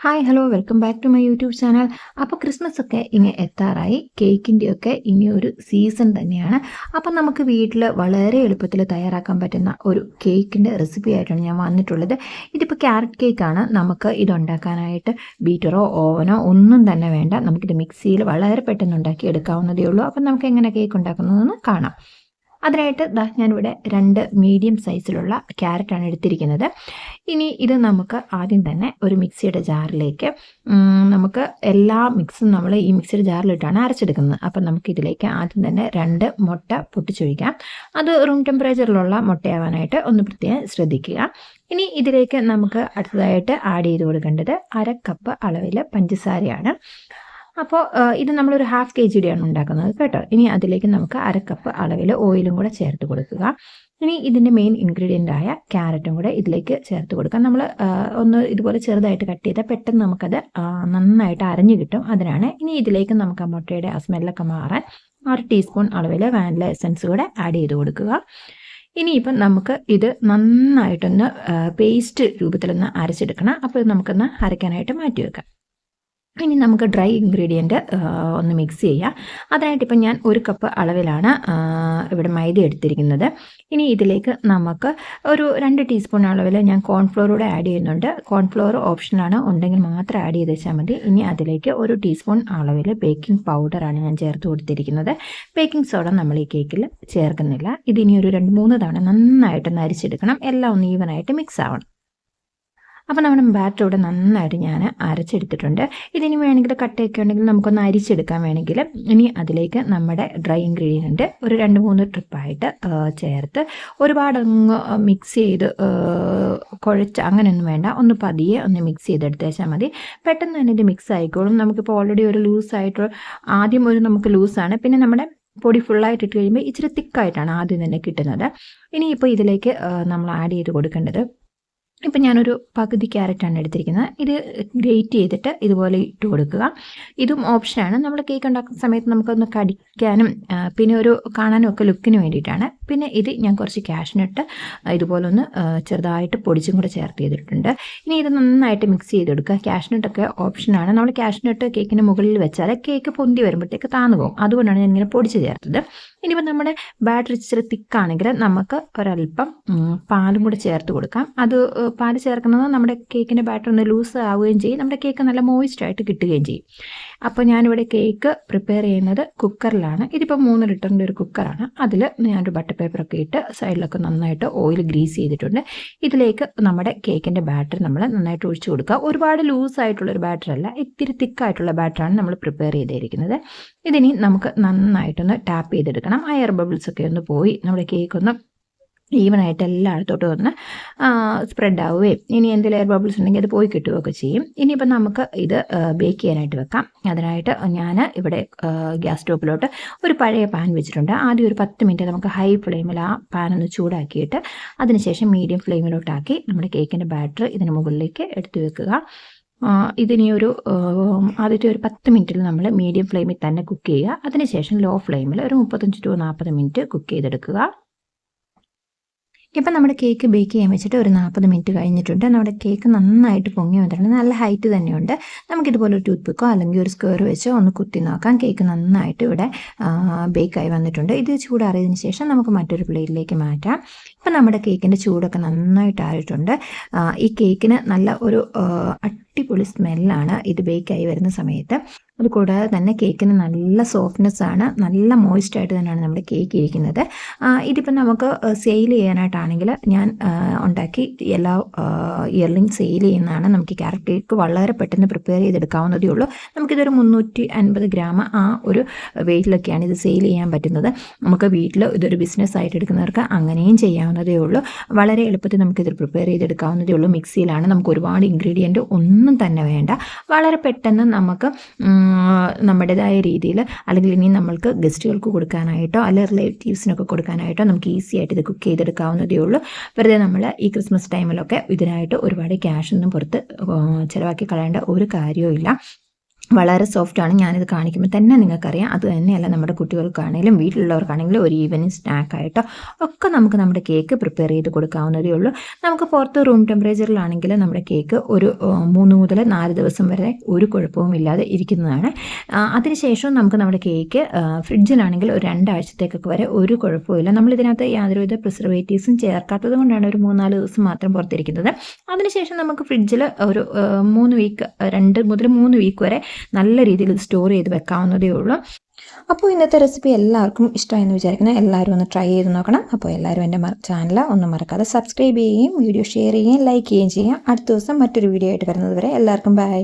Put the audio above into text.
Hi hello welcome back to my YouTube channel. അപ്പോൾ Christmas ഒക്കെ ഇങ്ങനെ എത്താറായി. കേക്കിൻ്റെയൊക്കെ ഇനി ഒരു സീസൺ തന്നെയാണ്. അപ്പം നമുക്ക് വീട്ടിൽ വളരെ എളുപ്പത്തിൽ തയ്യാറാക്കാൻ പറ്റുന്ന ഒരു കേക്കിൻ്റെ റെസിപ്പി ആയിട്ടാണ് ഞാൻ വന്നിട്ടുള്ളത്. ഇതിപ്പോൾ ക്യാരറ്റ് കേക്കാണ്. നമുക്ക് ഇതുണ്ടാക്കാനായിട്ട് ബീറ്ററോ ഓവനോ ഒന്നും തന്നെ വേണ്ട. നമുക്കിത് മിക്സിയിൽ വളരെ പെട്ടെന്ന് ഉണ്ടാക്കി എടുക്കാവുന്നതേ ഉള്ളൂ. അപ്പം നമുക്ക് എങ്ങനെ കേക്ക് ഉണ്ടാക്കുന്നതെന്ന് കാണാം. അതിനായിട്ട് ഞാനിവിടെ 2 മീഡിയം സൈസിലുള്ള ക്യാരറ്റാണ് എടുത്തിരിക്കുന്നത്. ഇനി ഇത് നമുക്ക് ആദ്യം തന്നെ ഒരു മിക്സിയുടെ ജാറിലേക്ക് നമുക്ക് എല്ലാ മിക്സും നമ്മൾ ഈ മിക്സിയുടെ ജാറിലിട്ടാണ് അരച്ചെടുക്കുന്നത്. അപ്പം നമുക്കിതിലേക്ക് ആദ്യം തന്നെ 2 മുട്ട പൊട്ടിച്ചൊഴിക്കാം. അത് റൂം ടെമ്പറേച്ചറിലുള്ള മുട്ടയാവാനായിട്ട് ഒന്ന് പ്രത്യേകം ശ്രദ്ധിക്കുക. ഇനി ഇതിലേക്ക് നമുക്ക് അടുത്തതായിട്ട് ആഡ് ചെയ്ത് കൊടുക്കേണ്ടത് 1/2 കപ്പ് അളവിൽ പഞ്ചസാരയാണ്. അപ്പോൾ ഇത് നമ്മളൊരു 1/2 kgയുടെയാണ് ഉണ്ടാക്കുന്നത് കേട്ടോ. ഇനി അതിലേക്ക് നമുക്ക് 1/2 കപ്പ് അളവിൽ ഓയിലും കൂടെ ചേർത്ത് കൊടുക്കുക. ഇനി ഇതിൻ്റെ മെയിൻ ഇൻഗ്രീഡിയൻ്റ് ആയ ക്യാരറ്റും കൂടെ ഇതിലേക്ക് ചേർത്ത് കൊടുക്കാം. നമ്മൾ ഒന്ന് ഇതുപോലെ ചെറുതായിട്ട് കട്ട് ചെയ്താൽ പെട്ടെന്ന് നമുക്കത് നന്നായിട്ട് അരഞ്ഞു കിട്ടും. അതിനാണ്. ഇനി ഇതിലേക്ക് നമുക്ക് ആ മുട്ടയുടെ ആ സ്മെല്ലൊക്കെ മാറാൻ 1 ടീസ്പൂൺ അളവിൽ വാനില എസൻസ് കൂടെ ആഡ് ചെയ്ത് കൊടുക്കുക. ഇനിയിപ്പം നമുക്ക് ഇത് നന്നായിട്ടൊന്ന് പേസ്റ്റ് രൂപത്തിലൊന്ന് അരച്ചെടുക്കണം. അപ്പോൾ ഇത് നമുക്കൊന്ന് അരയ്ക്കാനായിട്ട് മാറ്റി വെക്കാം. ഇനി നമുക്ക് ഡ്രൈ ഇൻഗ്രീഡിയൻറ്റ് ഒന്ന് മിക്സ് ചെയ്യാം. അതിനായിട്ട് ഇപ്പം ഞാൻ 1 കപ്പ് അളവിലാണ് ഇവിടെ മൈദ എടുത്തിരിക്കുന്നത്. ഇനി ഇതിലേക്ക് നമുക്ക് ഒരു 2 ടീസ്പൂൺ അളവിൽ ഞാൻ കോൺഫ്ലോർ കൂടെ ആഡ് ചെയ്യുന്നുണ്ട്. കോൺഫ്ലോർ ഓപ്ഷനാണ്, ഉണ്ടെങ്കിൽ മാത്രം ആഡ് ചെയ്ത് വെച്ചാൽ മതി. ഇനി അതിലേക്ക് 1 ടീസ്പൂൺ അളവിൽ ബേക്കിംഗ് പൗഡറാണ് ഞാൻ ചേർത്ത് കൊടുത്തിരിക്കുന്നത്. ബേക്കിംഗ് സോഡ നമ്മൾ ഈ കേക്കിൽ ചേർക്കുന്നില്ല. ഇതിനി ഒരു 2-3 തവണ നന്നായിട്ടൊന്ന് അരിച്ചെടുക്കണം. എല്ലാം ഒന്ന് ഈവനായിട്ട് മിക്സ് ആവണം. അപ്പോൾ നമ്മുടെ ബാറ്റർ ഇവിടെ നന്നായിട്ട് ഞാൻ അരച്ചെടുത്തിട്ടുണ്ട്. ഇതിന് വേണമെങ്കിൽ കട്ടയൊക്കെ ഉണ്ടെങ്കിൽ നമുക്കൊന്ന് അരിച്ചെടുക്കാൻ വേണമെങ്കിൽ. ഇനി അതിലേക്ക് നമ്മുടെ ഡ്രൈ ഇൻഗ്രീഡിയൻറ്റ് ഒരു 2-3 ട്രിപ്പായിട്ട് ചേർത്ത് ഒരുപാട് അങ്ങ് മിക്സ് ചെയ്ത് കുഴച്ച് അങ്ങനെയൊന്നും വേണ്ട. ഒന്ന് പതിയെ ഒന്ന് മിക്സ് ചെയ്തെടുത്ത് വെച്ചാൽ മതി. പെട്ടെന്ന് തന്നെ ഇത് മിക്സ് ആയിക്കോളും. നമുക്കിപ്പോൾ ഓൾറെഡി ഒരു ലൂസായിട്ട് ആദ്യം നമുക്ക് ലൂസാണ്, പിന്നെ നമ്മുടെ പൊടി ഫുള്ളായിട്ട് ഇട്ട് കഴിയുമ്പോൾ ഇച്ചിരി തിക്കായിട്ടാണ് ആദ്യം തന്നെ കിട്ടുന്നത്. ഇനിയിപ്പോൾ ഇതിലേക്ക് നമ്മൾ ആഡ് ചെയ്ത് കൊടുക്കേണ്ടത്, ഇപ്പം ഞാനൊരു പകുതി ക്യാരറ്റാണ് എടുത്തിരിക്കുന്നത്. ഇത് ഗ്രേറ്റ് ചെയ്തിട്ട് ഇതുപോലെ ഇട്ട് കൊടുക്കുക. ഇതും ഓപ്ഷനാണ്. നമ്മൾ കേക്ക് ഉണ്ടാക്കുന്ന സമയത്ത് നമുക്കൊന്ന് കടിക്കാനും പിന്നെ ഒരു കാണാനും ഒക്കെ ലുക്കിന് വേണ്ടിയിട്ടാണ്. പിന്നെ ഇത് ഞാൻ കുറച്ച് കാഷ്നട്ട് ഇതുപോലെ ഒന്ന് ചെറുതായിട്ട് പൊടിച്ചും കൂടെ ചേർത്ത് ചെയ്തിട്ടുണ്ട്. ഇനി ഇത് നന്നായിട്ട് മിക്സ് ചെയ്തെടുക്കുക. കാഷ്നട്ടൊക്കെ ഓപ്ഷനാണ്. നമ്മൾ കാഷ്നട്ട് കേക്കിന് മുകളിൽ വെച്ചാൽ കേക്ക് പൊന്തി വരുമ്പോഴത്തേക്ക് താന്നു പോകും. അതുകൊണ്ടാണ് ഞാൻ ഇങ്ങനെ പൊടിച്ച് ചേർത്തത്. ഇനിയിപ്പോൾ നമ്മുടെ ബാറ്റർ ഇച്ചിരി തിക്കാണെങ്കിൽ നമുക്ക് ഒരല്പം പാലും കൂടെ ചേർത്ത് കൊടുക്കാം. അത് പാല് ചേർക്കുന്നത് നമ്മുടെ കേക്കിൻ്റെ ബാറ്റർ ഒന്ന് ലൂസ് ആവുകയും ചെയ്യും. നമ്മുടെ കേക്ക് നല്ല മോയിസ്റ്റായിട്ട് കിട്ടുകയും ചെയ്യും. അപ്പോൾ ഞാനിവിടെ കേക്ക് പ്രിപ്പയർ ചെയ്യുന്നത് കുക്കറിലാണ്. ഇതിപ്പോൾ 3 ലിറ്ററിൻ്റെ ഒരു കുക്കറാണ്. അതിൽ ഞാനൊരു ബട്ടർ പേപ്പറൊക്കെ ഇട്ട് സൈഡിലൊക്കെ നന്നായിട്ട് ഓയിൽ ഗ്രീസ് ചെയ്തിട്ടുണ്ട്. ഇതിലേക്ക് നമ്മുടെ കേക്കിൻ്റെ ബാറ്റർ നമ്മൾ നന്നായിട്ട് ഒഴിച്ചു കൊടുക്കുക. ഒരുപാട് ലൂസായിട്ടുള്ളൊരു ബാറ്ററല്ല, ഇത്തിരി തിക്കായിട്ടുള്ള ബാറ്ററാണ് നമ്മൾ പ്രിപ്പയർ ചെയ്തിരിക്കുന്നത്. ഇതിനി നമുക്ക് നന്നായിട്ടൊന്ന് ടാപ്പ് ചെയ്തെടുക്കണം. ആ എയർ ബബിൾസൊക്കെ ഒന്ന് പോയി നമ്മുടെ കേക്കൊന്ന് ഈവനായിട്ട് എല്ലായിടത്തോട്ടും ഒന്ന് സ്പ്രെഡ് ആവുകയും ഇനി എന്തെങ്കിലും എയർ ബബിൾസ് ഉണ്ടെങ്കിൽ അത് പോയി കിട്ടുകയൊക്കെ ചെയ്യും. ഇനിയിപ്പോൾ നമുക്ക് ഇത് ബേക്ക് ചെയ്യാനായിട്ട് വെക്കാം. അതിനായിട്ട് ഞാൻ ഇവിടെ ഗ്യാസ് സ്റ്റോപ്പിലോട്ട് ഒരു പഴയ പാൻ വെച്ചിട്ടുണ്ട്. ആദ്യം ഒരു 10 മിനിറ്റ് നമുക്ക് ഹൈ ഫ്ലെയിമിൽ ആ പാൻ ഒന്ന് ചൂടാക്കിയിട്ട് അതിനുശേഷം മീഡിയം ഫ്ലെയിമിലോട്ടാക്കി നമ്മുടെ കേക്കിൻ്റെ ബാറ്റർ ഇതിന് മുകളിലേക്ക് എടുത്തു വെക്കുക. ഇതിനി ഒരു ആദ്യത്തെ ഒരു 10 മിനിറ്റിൽ നമ്മൾ മീഡിയം ഫ്ലെയിമിൽ തന്നെ കുക്ക് ചെയ്യുക. അതിനുശേഷം ലോ ഫ്ലെയിമിൽ ഒരു 35-40 മിനിറ്റ് കുക്ക് ചെയ്തെടുക്കുക. ഇപ്പം നമ്മുടെ കേക്ക് ബേക്ക് ചെയ്യാൻ വെച്ചിട്ട് ഒരു 40 മിനിറ്റ് കഴിഞ്ഞിട്ടുണ്ട്. നമ്മുടെ കേക്ക് നന്നായിട്ട് പൊങ്ങി വന്നിട്ടുണ്ട്. നല്ല ഹൈറ്റ് തന്നെയുണ്ട്. നമുക്കിതുപോലെ ഒരു ടൂത്ത് പിക്കോ അല്ലെങ്കിൽ ഒരു സ്ക്വയർ വെച്ചോ ഒന്ന് കുത്തി നോക്കാം. കേക്ക് നന്നായിട്ട് ഇവിടെ ബേക്കായി വന്നിട്ടുണ്ട്. ഇത് ചൂടാറിയതിന് ശേഷം നമുക്ക് മറ്റൊരു പ്ലേറ്റിലേക്ക് മാറ്റാം. ഇപ്പം നമ്മുടെ കേക്കിൻ്റെ ചൂടൊക്കെ നന്നായിട്ട് ആയിട്ടുണ്ട്. ഈ കേക്കിന് നല്ല ഒരു അടിപൊളി സ്മെല്ലാണ് ഇത് ബേക്കായി വരുന്ന സമയത്ത്. അതുകൂടാതെ തന്നെ കേക്കിന് നല്ല സോഫ്റ്റ്നെസ് ആണ്, നല്ല മോയിസ്റ്റായിട്ട് തന്നെയാണ് നമ്മുടെ കേക്ക് ഇരിക്കുന്നത്. ഇതിപ്പോൾ നമുക്ക് സെയിൽ ചെയ്യാനായിട്ടാണെങ്കിൽ ഞാൻ ഉണ്ടാക്കി എല്ലാ ഇയർലിയും സെയിൽ ചെയ്യുന്നതാണ്. നമുക്ക് ക്യാരറ്റ് കേക്ക് വളരെ പെട്ടെന്ന് പ്രിപ്പയർ ചെയ്തെടുക്കാവുന്നതേ ഉള്ളൂ. നമുക്കിതൊരു 350 ഗ്രാം ആ ഒരു വെയിറ്റിലൊക്കെയാണ് ഇത് സെയിൽ ചെയ്യാൻ പറ്റുന്നത്. നമുക്ക് വീട്ടിൽ ഇതൊരു ബിസിനസ് ആയിട്ട് എടുക്കുന്നവർക്ക് അങ്ങനെയും ചെയ്യാവുന്നതേ ഉള്ളൂ. വളരെ എളുപ്പത്തിൽ നമുക്കിത് പ്രിപ്പയർ ചെയ്തെടുക്കാവുന്നതേ ഉള്ളൂ. മിക്സിയിലാണ്. നമുക്ക് ഒരുപാട് ഇൻഗ്രീഡിയൻറ്റ് ഒന്നും തന്നെ വേണ്ട. വളരെ പെട്ടെന്ന് നമുക്ക് നമ്മുടേതായ രീതിയിൽ അല്ലെങ്കിൽ ഇനി നമ്മൾക്ക് ഗസ്റ്റുകൾക്ക് കൊടുക്കാനായിട്ടോ അല്ലെങ്കിൽ റിലേറ്റീവ്സിനൊക്കെ കൊടുക്കാനായിട്ടോ നമുക്ക് ഈസി ആയിട്ട് ഇത് കുക്ക് ചെയ്തെടുക്കാവുന്നതേ ഉള്ളൂ. വെറുതെ നമ്മൾ ഈ ക്രിസ്മസ് ടൈമിലൊക്കെ ഇതിനായിട്ട് ഒരുപാട് ക്യാഷൊന്നും പുറത്ത് ചിലവാക്കി കളയേണ്ട ഒരു കാര്യവും ഇല്ല. വളരെ സോഫ്റ്റാണ്. ഞാനിത് കാണിക്കുമ്പോൾ തന്നെ നിങ്ങൾക്കറിയാം. അത് തന്നെയല്ല നമ്മുടെ കുട്ടികൾക്കാണെങ്കിലും വീട്ടിലുള്ളവർക്കാണെങ്കിലും ഒരു ഈവനിങ് സ്നാക്കായിട്ടോ ഒക്കെ നമുക്ക് നമ്മുടെ കേക്ക് പ്രിപ്പയർ ചെയ്ത് കൊടുക്കാവുന്നതേ ഉള്ളൂ. നമുക്ക് പുറത്ത് റൂം ടെമ്പറേച്ചറിലാണെങ്കിൽ നമ്മുടെ കേക്ക് ഒരു 3 മുതൽ 4 ദിവസം വരെ ഒരു കുഴപ്പവും ഇല്ലാതെ ഇരിക്കുന്നതാണ്. അതിനുശേഷം നമുക്ക് നമ്മുടെ കേക്ക് ഫ്രിഡ്ജിലാണെങ്കിൽ ഒരു 2 ആഴ്ചത്തേക്കൊക്കെ വരെ ഒരു കുഴപ്പമില്ല. നമ്മളിതിനകത്ത് യാതൊരുവിധ പ്രിസർവേറ്റീവ്സും ചേർക്കാത്തത് കൊണ്ടാണ് ഒരു 3-4 ദിവസം മാത്രം പുറത്തിരിക്കുന്നത്. അതിനുശേഷം നമുക്ക് ഫ്രിഡ്ജിൽ ഒരു 3 വീക്ക് 2 മുതൽ 3 വീക്ക് വരെ നല്ല രീതിയിൽ സ്റ്റോർ ചെയ്ത് വെക്കാവുന്നതേ ഉള്ളൂ. അപ്പോൾ ഇന്നത്തെ റെസിപ്പി എല്ലാവർക്കും ഇഷ്ടമായെന്ന് വിചാരിക്കുന്നു. എല്ലാവരും ഒന്ന് ട്രൈ ചെയ്ത് നോക്കണം. അപ്പോൾ എല്ലാവരും എൻ്റെ ചാനൽ ഒന്നും മറക്കാതെ സബ്സ്ക്രൈബ് ചെയ്യുകയും വീഡിയോ ഷെയർ ചെയ്യുകയും ലൈക്ക് ചെയ്യുകയും ചെയ്യാം. അടുത്ത ദിവസം മറ്റൊരു വീഡിയോ ആയിട്ട് വരുന്നത് വരെ എല്ലാവർക്കും ബൈ.